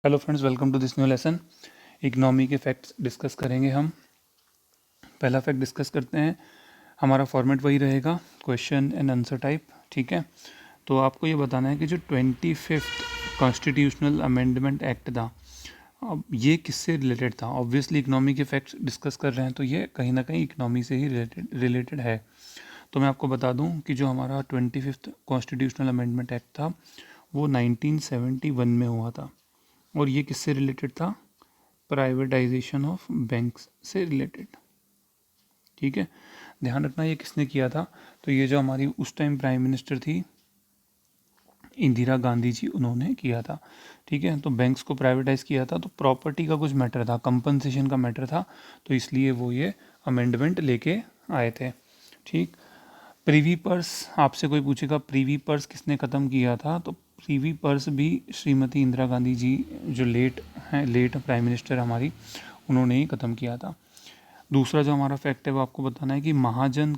Hello friends, welcome to this new lesson. Economy के facts discuss करेंगे हम। पहला फैक्ट डिस्कस करते हैं। हमारा फॉर्मेट वही रहेगा, क्वेश्चन एंड आंसर टाइप। ठीक है, तो आपको ये बताना है कि जो 25th कॉन्स्टिट्यूशनल अमेंडमेंट एक्ट था, अब ये किससे रिलेटेड था। ऑब्वियसली इकोनॉमी के फैक्ट्स डिस्कस कर रहे हैं, तो ये कहीं ना कहीं इकोनॉमी से ही रिलेटेड है। तो मैं आपको बता दूं कि जो हमारा 25th कॉन्स्टिट्यूशनल अमेंडमेंट एक्ट था वो 1971 में हुआ था। और ये किससे रिलेटेड था? प्राइवेटाइजेशन ऑफ बैंक्स से रिलेटेड। ठीक है, ध्यान रखना ये किसने किया था। तो ये जो हमारी उस टाइम प्राइम मिनिस्टर थी इंदिरा गांधी जी, उन्होंने किया था। ठीक है, तो बैंक्स को प्राइवेटाइज किया था, तो प्रॉपर्टी का कुछ मैटर था, कंपनसेशन का मैटर था, तो इसलिए वो ये अमेंडमेंट लेके आए थे। ठीक, प्रीवी पर्स, आपसे कोई पूछेगा प्रीवी पर्स किसने ख़त्म किया था, तो प्रीवी पर्स भी श्रीमती इंदिरा गांधी जी, जो लेट प्राइम मिनिस्टर हमारी, उन्होंने ही ख़त्म किया था। दूसरा जो हमारा फैक्ट है वो आपको बताना है कि महाजन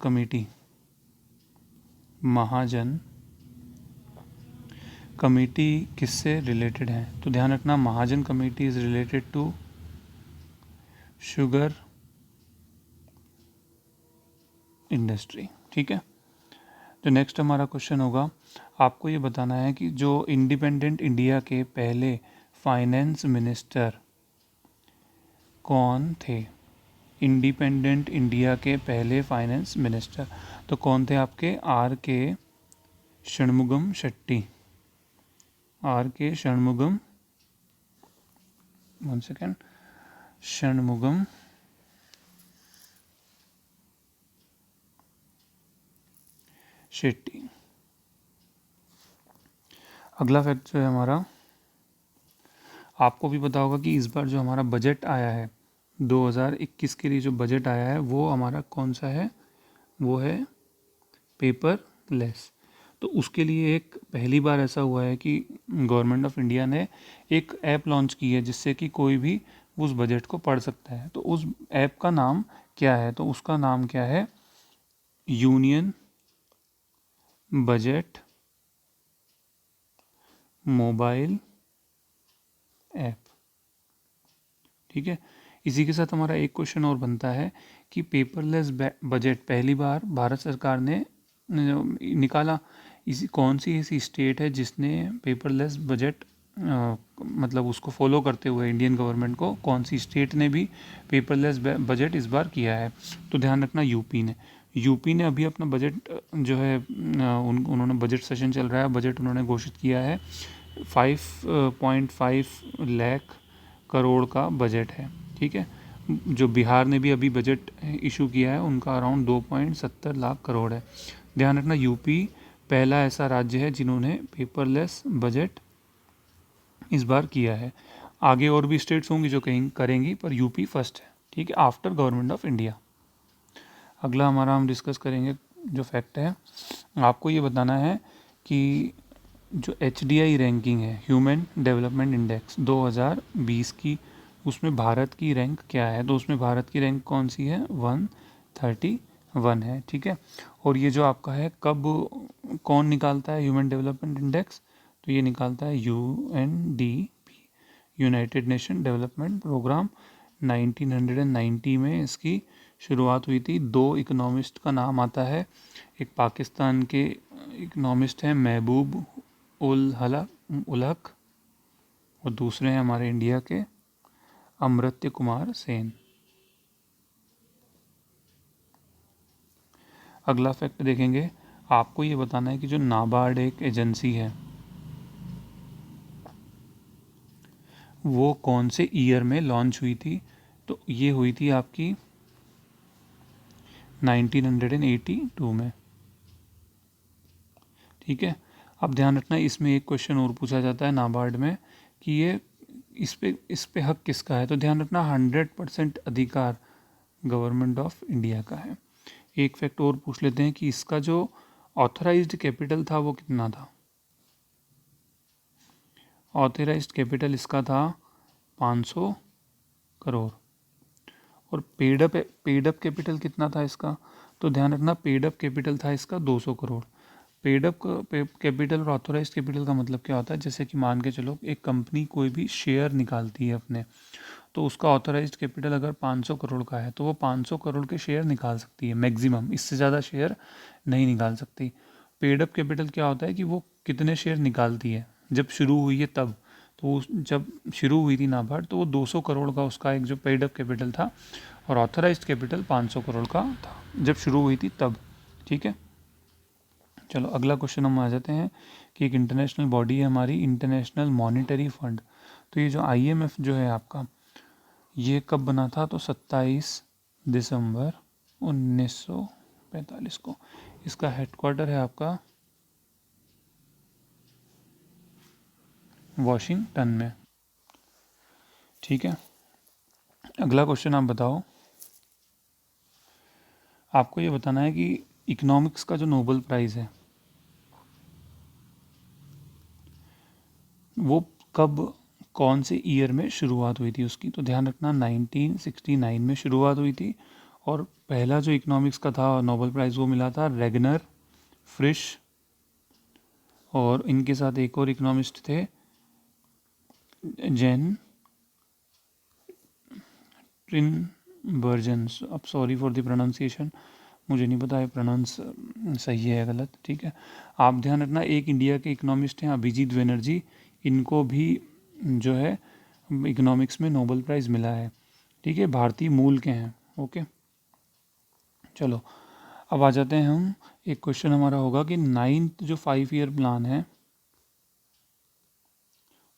कमेटी किससे रिलेटेड है। तो ध्यान रखना, Mahajan committee is related to sugar industry. ठीक है, तो नेक्स्ट हमारा क्वेश्चन होगा, आपको ये बताना है कि जो इंडिपेंडेंट इंडिया के पहले फाइनेंस मिनिस्टर कौन थे। इंडिपेंडेंट इंडिया के पहले फाइनेंस मिनिस्टर तो कौन थे आपके? आर के षणमुगम शेट्टी। आर के षणमुगम, वन सेकेंड, षणमुगम शेट्टी। अगला फैक्ट जो है हमारा, आपको भी पता होगा कि इस बार जो हमारा बजट आया है 2021 के लिए, जो बजट आया है वो हमारा कौन सा है? वो है पेपरलेस। तो उसके लिए एक पहली बार ऐसा हुआ है कि गवर्नमेंट ऑफ इंडिया ने एक ऐप लॉन्च की है जिससे कि कोई भी उस बजट को पढ़ सकता है। तो उस ऐप का नाम क्या है? तो उसका नाम क्या है? Union budget mobile app. ठीक है, इसी के साथ हमारा एक क्वेश्चन और बनता है कि पेपरलेस बजट पहली बार भारत सरकार ने निकाला। इसी कौन सी ऐसी स्टेट है जिसने पेपरलेस बजट, मतलब उसको फॉलो करते हुए इंडियन गवर्नमेंट को, कौन सी स्टेट ने भी पेपरलेस बजट इस बार किया है? तो ध्यान रखना, यूपी ने अभी अपना बजट जो है, उन्होंने बजट सेशन चल रहा है, बजट उन्होंने घोषित किया है 5.5 लाख करोड़ का बजट है। ठीक है, जो बिहार ने भी अभी बजट इशू किया है, उनका अराउंड 2.70 लाख करोड़ है। ध्यान रखना, यूपी पहला ऐसा राज्य है जिन्होंने पेपरलेस बजट इस बार किया है। आगे और भी स्टेट्स होंगी जो कहीं करेंगी, पर यूपी फर्स्ट है। ठीक है, आफ्टर गवर्नमेंट ऑफ इंडिया। अगला हमारा हम डिस्कस करेंगे जो फैक्ट है, आपको ये बताना है कि जो HDI रैंकिंग है, ह्यूमन डेवलपमेंट इंडेक्स 2020 की, उसमें भारत की रैंक क्या है? तो उसमें भारत की रैंक कौन सी है? 131 है। ठीक है, और ये जो आपका है, कब कौन निकालता है ह्यूमन डेवलपमेंट इंडेक्स? तो ये निकालता है UNDP, United Nation Development Programme. 1990 में इसकी शुरुआत हुई थी। दो इकोनॉमिस्ट का नाम आता है, एक पाकिस्तान के इकोनॉमिस्ट हैं महबूब उल हक, और दूसरे हैं हमारे इंडिया के अमर्त्य कुमार सेन। अगला फैक्ट देखेंगे, आपको ये बताना है कि जो नाबार्ड एक एजेंसी है, वो कौन से ईयर में लॉन्च हुई थी? तो ये हुई थी आपकी 1982 में। ठीक है, अब ध्यान रखना, इसमें एक क्वेश्चन और पूछा जाता है नाबार्ड में कि ये इस पे हक किसका है। तो ध्यान रखना, 100% अधिकार गवर्नमेंट ऑफ इंडिया का है। एक फैक्ट और पूछ लेते हैं कि इसका जो ऑथराइज्ड कैपिटल था वो कितना था। ऑथराइज्ड कैपिटल इसका था 500 करोड़। और पेड अप कैपिटल कितना था इसका? तो ध्यान रखना, पेड अप कैपिटल था इसका 200 करोड़। पेड अप कैपिटल और ऑथोराइज कैपिटल का मतलब क्या होता है, जैसे कि मान के चलो एक कंपनी कोई भी शेयर निकालती है अपने, तो उसका ऑथोराइज्ड कैपिटल अगर 500 करोड़ का है तो वो 500 करोड़ के शेयर निकाल सकती है मैक्सिमम, इससे ज़्यादा शेयर नहीं निकाल सकती। पेड अप कैपिटल क्या होता है कि वो कितने शेयर निकालती है जब शुरू हुई है तब, तो जब शुरू हुई थी नाबार्ड तो वो 200 करोड़ का उसका एक जो पेड अप कैपिटल था, और ऑथराइज्ड कैपिटल 500 करोड़ का था जब शुरू हुई थी तब। ठीक है, चलो अगला क्वेश्चन हम आ जाते हैं कि एक इंटरनेशनल बॉडी है हमारी इंटरनेशनल मॉनिटरी फंड। तो ये जो IMF जो है आपका, ये कब बना था, तो 27 दिसंबर 1945 को। इसका हेडक्वार्टर है आपका वॉशिंगटन में। ठीक है, अगला क्वेश्चन आप बताओ। आपको ये बताना है कि इकोनॉमिक्स का जो नोबेल प्राइज़ है वो कब, कौन से ईयर में शुरुआत हुई थी उसकी, तो ध्यान रखना 1969 में शुरुआत हुई थी। और पहला जो इकोनॉमिक्स का था नोबेल प्राइज़ वो मिला था रेगनर फ्रिश, और इनके साथ एक और इकोनॉमिस्ट थे जेन ट्रिनबर्जन। अब सॉरी फॉर द प्रोनाउंसिएशन, मुझे नहीं पता है प्रोनाउंस सही है या गलत। ठीक है, आप ध्यान रखना एक इंडिया के इकोनॉमिस्ट हैं अभिजीत बनर्जी, इनको भी जो है इकोनॉमिक्स में नोबेल प्राइज़ मिला है। ठीक है, भारतीय मूल के हैं। ओके, चलो अब आ जाते हैं हम, एक क्वेश्चन हमारा होगा कि 9th जो 5 ईयर प्लान है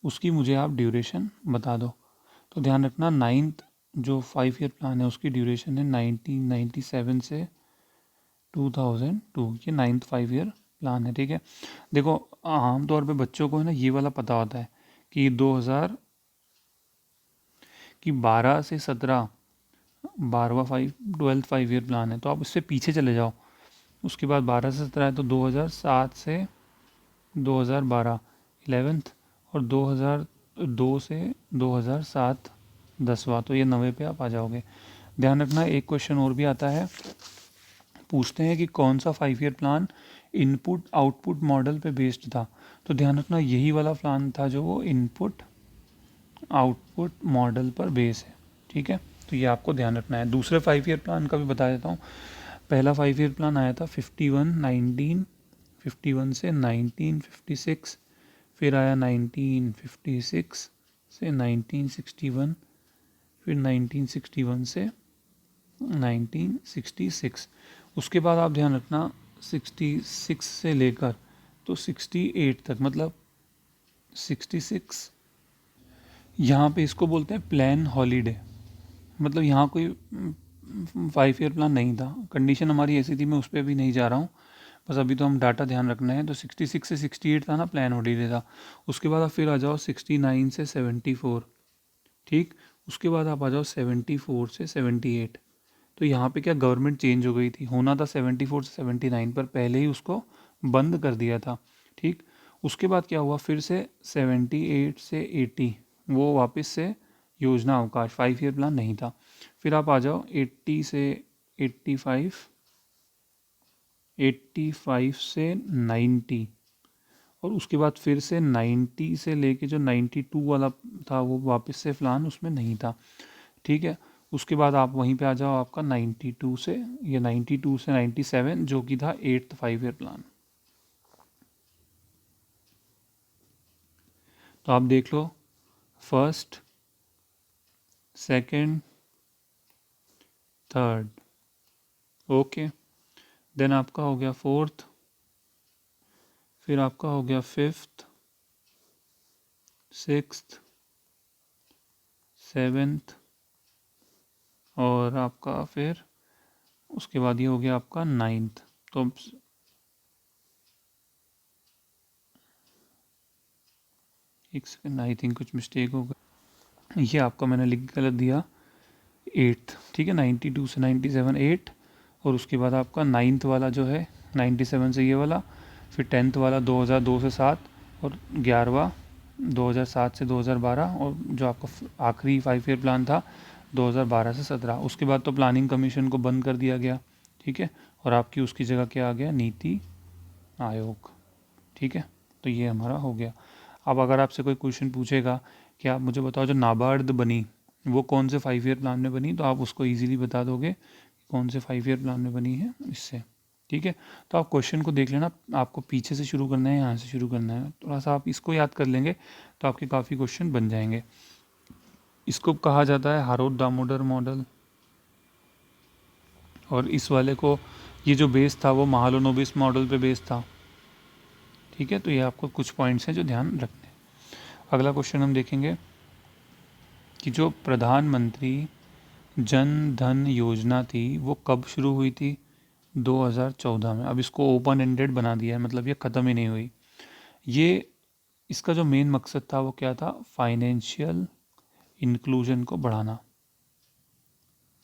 उसकी मुझे आप ड्यूरेशन बता दो। तो ध्यान रखना 9th जो 5 ईयर प्लान है उसकी ड्यूरेशन है 1997 से 2002, ये 9th 5 ईयर प्लान है। ठीक है, देखो आमतौर पे बच्चों को है ना ये वाला पता होता है कि 2000 की 12 से 17 12वां 12th 5 ईयर प्लान है, तो आप उससे पीछे चले जाओ। उसके बाद 12 से 17 है तो 2007 से 2012 11th, और 2002 से 2007 10वां, तो ये 90 पे आप आ जाओगे। ध्यान रखना एक क्वेश्चन और भी आता है, पूछते हैं कि कौन सा 5 year plan input output model पे बेस्ड था। तो ध्यान रखना यही वाला प्लान था जो वो इनपुट आउटपुट मॉडल पर बेस है। ठीक है, तो ये आपको ध्यान रखना है। दूसरे 5 ईयर प्लान का भी बता देता हूँ। पहला 5 ईयर प्लान आया था 51 से 1956, फिर आया 1956 से 1961, फिर 1961 से 1966। उसके बाद आप ध्यान रखना 66 से लेकर तो 68 तक, मतलब 66, यहाँ पे इसको बोलते हैं प्लान हॉलीडे, मतलब यहाँ कोई 5 ईयर प्लान नहीं था। कंडीशन हमारी ऐसी थी, मैं उस पर भी नहीं जा रहा हूँ, बस अभी तो हम डाटा ध्यान रखना है। तो 66 से 68 था ना, प्लान हॉलीडे था। उसके बाद आप फिर आ जाओ 69 से 74। ठीक, उसके बाद आप आ जाओ 74 से 78। तो यहाँ पे क्या गवर्नमेंट चेंज हो गई थी, होना था 74 से 79 पर पहले ही उसको बंद कर दिया था। ठीक, उसके बाद क्या हुआ, फिर से 78 से 80 वो वापस से योजना अवकाश 5 ईयर प्लान नहीं था। फिर आप आ जाओ 80 से 85, 85 से 90, और उसके बाद फिर से 90 से लेके जो 92 वाला था वो वापस से प्लान उसमें नहीं था। ठीक है, उसके बाद आप वहीं पे आ जाओ आपका 92 से, ये 92 से 97 जो कि था 8th 5 ईयर प्लान। तो आप देख लो first, second, third, okay, then आपका हो गया फोर्थ, फिर आपका हो गया फिफ्थ, सिक्स्थ, सेवेंथ, और आपका फिर उसके बाद ये हो गया आपका 9th। तो एक सेकेंड, आई थिंक कुछ मिस्टेक हो गया, ये आपका मैंने लिख गलत दिया 8th। ठीक है, 92 से 97 8, और उसके बाद आपका 9th वाला जो है 97 से ये वाला, फिर 10th वाला 2002 से 7, और 11वां 2007 से 2012, और जो आपका आखिरी 5 ईयर प्लान था 2012 से 17। उसके बाद तो प्लानिंग कमीशन को बंद कर दिया गया। ठीक है, और आपकी उसकी जगह क्या आ गया, नीति आयोग। ठीक है, तो ये हमारा हो गया। अब अगर आपसे कोई क्वेश्चन पूछेगा कि आप मुझे बताओ जो नाबार्ड बनी वो कौन से 5 ईयर प्लान में बनी, तो आप उसको इजीली बता दोगे कौन से 5 ईयर प्लान में बनी है इससे। ठीक है, तो आप क्वेश्चन को देख लेना, आपको पीछे से शुरू करना है, यहाँ से शुरू करना है, थोड़ा सा आप इसको याद कर लेंगे तो आपके काफ़ी क्वेश्चन बन जाएंगे। इसको कहा जाता है हारोड दामोदर मॉडल, और इस वाले को ये जो बेस था वो महालनोबिस मॉडल पे बेस था। ठीक है, तो ये आपको कुछ पॉइंट्स हैं जो ध्यान रखने हैं। अगला क्वेश्चन हम देखेंगे कि जो प्रधानमंत्री जन धन योजना थी वो कब शुरू हुई थी, 2014 में। अब इसको ओपन एंडेड बना दिया है, मतलब ये ख़त्म ही नहीं हुई। ये इसका जो मेन मकसद था वो क्या था, फाइनेंशियल इंक्लूजन को बढ़ाना,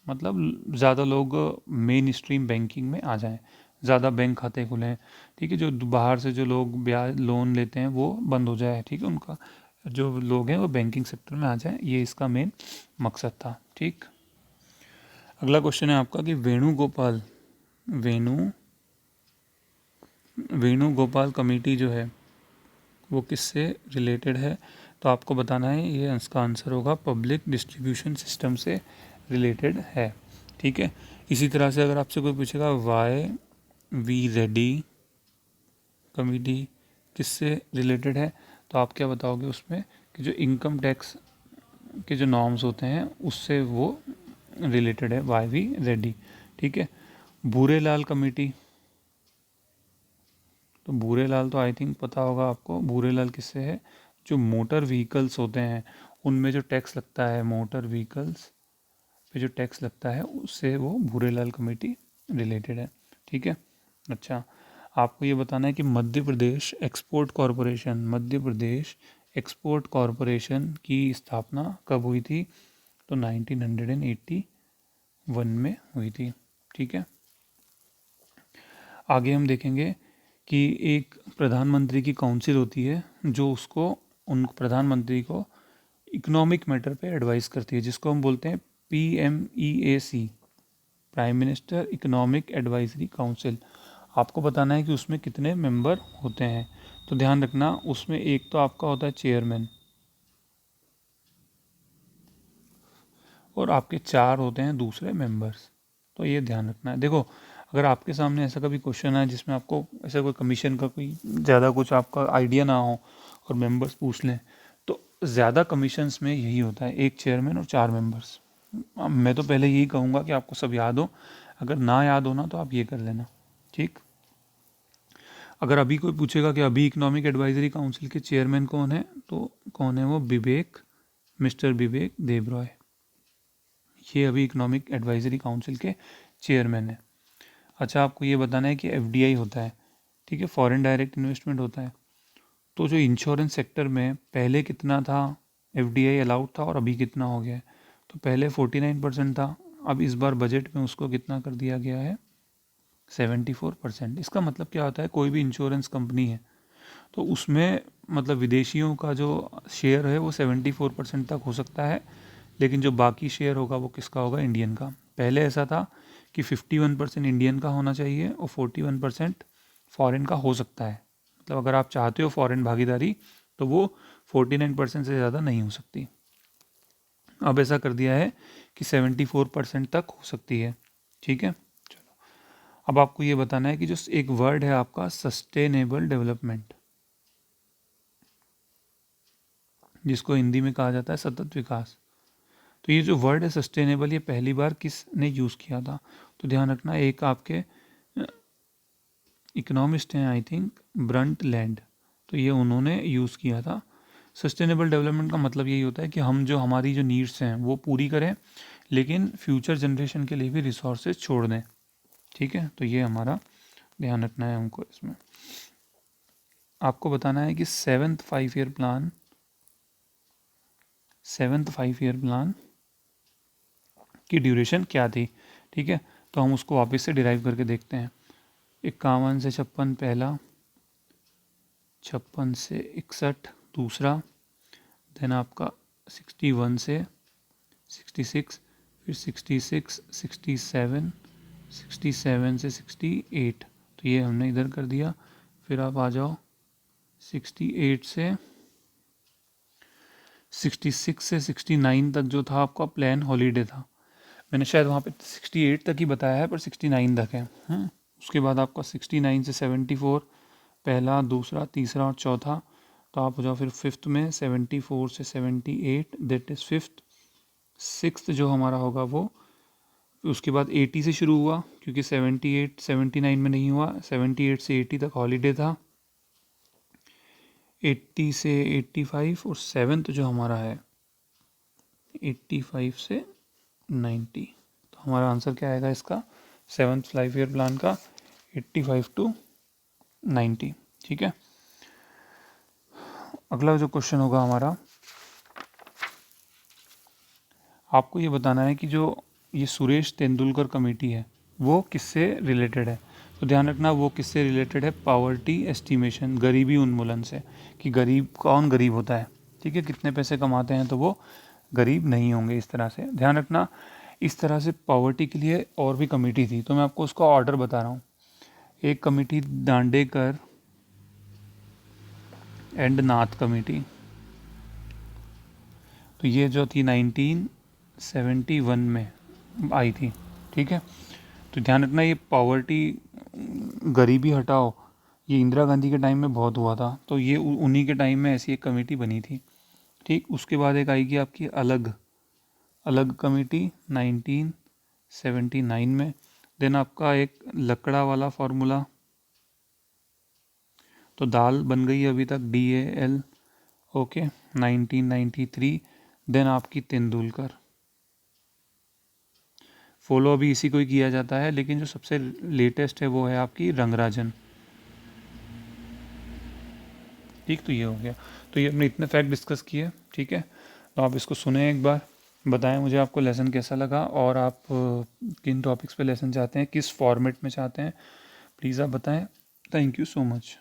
मतलब ज़्यादा लोग मेन स्ट्रीम बैंकिंग में आ जाएं, ज़्यादा बैंक खाते खुलें। ठीक है, जो बाहर से जो लोग ब्याज लोन लेते हैं वो बंद हो जाए। ठीक है, उनका जो लोग हैं वो बैंकिंग सेक्टर में आ जाएं, ये इसका मेन मकसद था। ठीक, अगला क्वेश्चन है आपका कि वेणुगोपाल कमेटी जो है वो किससे रिलेटेड है, तो आपको बताना है, ये इसका आंसर होगा पब्लिक डिस्ट्रीब्यूशन सिस्टम से रिलेटेड है। ठीक है, इसी तरह से अगर आपसे कोई पूछेगा वाई वी रेडी कमेटी किससे रिलेटेड है, तो आप क्या बताओगे उसमें कि जो इनकम टैक्स के जो नॉर्म्स होते हैं उससे वो रिलेटेड है, वाई वी रेडी। ठीक है, भूरेलाल कमेटी, तो भूरेलाल तो आई थिंक पता होगा आपको, भूरेलाल किससे है, जो मोटर व्हीकल्स होते हैं उनमें जो टैक्स लगता है, मोटर व्हीकल्स पे जो टैक्स लगता है उससे वो भूरेलाल कमेटी रिलेटेड है। ठीक है, अच्छा, आपको ये बताना है कि मध्य प्रदेश एक्सपोर्ट कॉरपोरेशन की स्थापना कब हुई थी, तो 1981 में हुई थी। ठीक है, आगे हम देखेंगे कि एक प्रधानमंत्री की काउंसिल होती है जो उसको उन प्रधानमंत्री को इकोनॉमिक मैटर पे एडवाइस करती है, जिसको हम बोलते हैं PMEAC, prime minister economic advisory council. आपको बताना है कि उसमें कितने मेंबर होते हैं, तो ध्यान रखना उसमें एक तो आपका होता है चेयरमैन और आपके 4 होते हैं दूसरे मेंबर्स, तो ये ध्यान रखना है। देखो, अगर आपके सामने ऐसा कभी क्वेश्चन है जिसमें आपको ऐसा कोई कमीशन का कोई ज़्यादा कुछ आपका आइडिया ना हो और मेंबर्स पूछ लें, तो ज़्यादा कमीशंस में यही होता है, एक चेयरमैन और 4 मेंबर्स। मैं तो पहले यही कहूँगा कि आपको सब याद हो, अगर ना याद हो ना तो आप ये कर लेना। ठीक, अगर अभी कोई पूछेगा कि अभी इकोनॉमिक एडवाइजरी काउंसिल के चेयरमैन कौन है, तो कौन है वो, मिस्टर विवेक देबरॉय, ये अभी इकोनॉमिक एडवाइजरी काउंसिल के चेयरमैन है। अच्छा, आपको ये बताना है कि FDI होता है, ठीक है, फॉरेन डायरेक्ट इन्वेस्टमेंट होता है, तो जो इंश्योरेंस सेक्टर में पहले कितना था FDI अलाउड था और अभी कितना हो गया है, तो पहले 49% था, अब इस बार बजट में उसको कितना कर दिया गया है, 74%। इसका मतलब क्या होता है, कोई भी इंश्योरेंस कंपनी है तो उसमें मतलब विदेशियों का जो शेयर है वो 74% तक हो सकता है, लेकिन जो बाकी शेयर होगा वो किसका होगा, इंडियन का। पहले ऐसा था कि 51% इंडियन का होना चाहिए और 41% फॉरेन का हो सकता है, मतलब अगर आप चाहते हो फॉरेन भागीदारी तो वो 49% से ज़्यादा नहीं हो सकती। अब ऐसा कर दिया है कि 74% तक हो सकती है। ठीक है, चलो, अब आपको ये बताना है कि जो एक वर्ड है आपका सस्टेनेबल डेवलपमेंट, जिसको हिंदी में कहा जाता है सतत विकास, तो ये जो वर्ड है सस्टेनेबल ये पहली बार किसने यूज़ किया था, तो ध्यान रखना, एक आपके इकोनॉमिस्ट हैं आई थिंक ब्रंटलैंड, तो ये उन्होंने यूज़ किया था। सस्टेनेबल डेवलपमेंट का मतलब यही होता है कि हम जो हमारी जो नीड्स हैं वो पूरी करें, लेकिन फ्यूचर जनरेशन के लिए भी रिसोर्सेज छोड़ दें। ठीक है, तो ये हमारा ध्यान रखना है हमको इसमें। आपको बताना है कि सेवेंथ फाइव ईयर प्लान की ड्यूरेशन क्या थी। ठीक है, तो हम उसको वापस से डिराइव करके देखते हैं। 51 से 56 पहला, 56 से 61 दूसरा, देन आपका 61 से 66, फिर 66, 67, 67 से 68, तो ये हमने इधर कर दिया। फिर आप आ जाओ 68 से 66 से 69 तक जो था आपका प्लान हॉलीडे था। मैंने शायद वहाँ पे 68 तक ही बताया है पर 69 तक है। उसके बाद आपका 69 से 74 पहला, दूसरा, तीसरा और चौथा। तो आप हो जाओ फिर फिफ्थ में 74 से 78 दैट इज़ फिफ्थ। सिक्स्थ जो हमारा होगा वो, उसके बाद 80 से शुरू हुआ क्योंकि 78 79 में नहीं हुआ, 78 से 80 तक हॉलीडे था। 80 से 85 और सेवन्थ जो हमारा है 85 से 90। तो हमारा आंसर क्या आएगा इसका, सेवन्थ 5 ईयर प्लान का 85 टू 90। ठीक है, अगला जो क्वेश्चन होगा हमारा, आपको ये बताना है कि जो ये सुरेश तेंदुलकर कमेटी है वो किससे रिलेटेड है। तो ध्यान रखना वो किससे रिलेटेड है, पावर्टी एस्टिमेशन, गरीबी उन्मूलन से, कि गरीब कौन गरीब होता है। ठीक है, कितने पैसे कमाते हैं तो वो गरीब नहीं होंगे। इस तरह से ध्यान रखना। इस तरह से पावर्टी के लिए और भी कमेटी थी, तो मैं आपको उसका ऑर्डर बता रहा हूँ। एक committee Dandekar and Nath committee, तो ये जो थी 1971 में आई थी। ठीक है, तो ध्यान रखना ये पावर्टी, गरीबी हटाओ, ये इंदिरा गांधी के टाइम में बहुत हुआ था, तो ये उन्हीं के टाइम में ऐसी एक कमेटी बनी थी। ठीक, उसके बाद एक आएगी आपकी अलग अलग कमेटी 1979 में। देन आपका एक लकड़ा वाला फॉर्मूला, तो दाल बन गई अभी तक DAL, ओके 1993। देन आपकी तेंदुलकर, फॉलो अभी इसी को ही किया जाता है, लेकिन जो सबसे लेटेस्ट है वो है आपकी रंगराजन। ठीक, तो ये हो गया। तो ये हमने इतने फैक्ट डिस्कस किए। ठीक है, तो आप इसको सुने एक बार, बताएं मुझे आपको लेसन कैसा लगा, और आप किन टॉपिक्स पे लेसन चाहते हैं, किस फॉर्मेट में चाहते हैं, प्लीज़ आप बताएं। Thank you so much.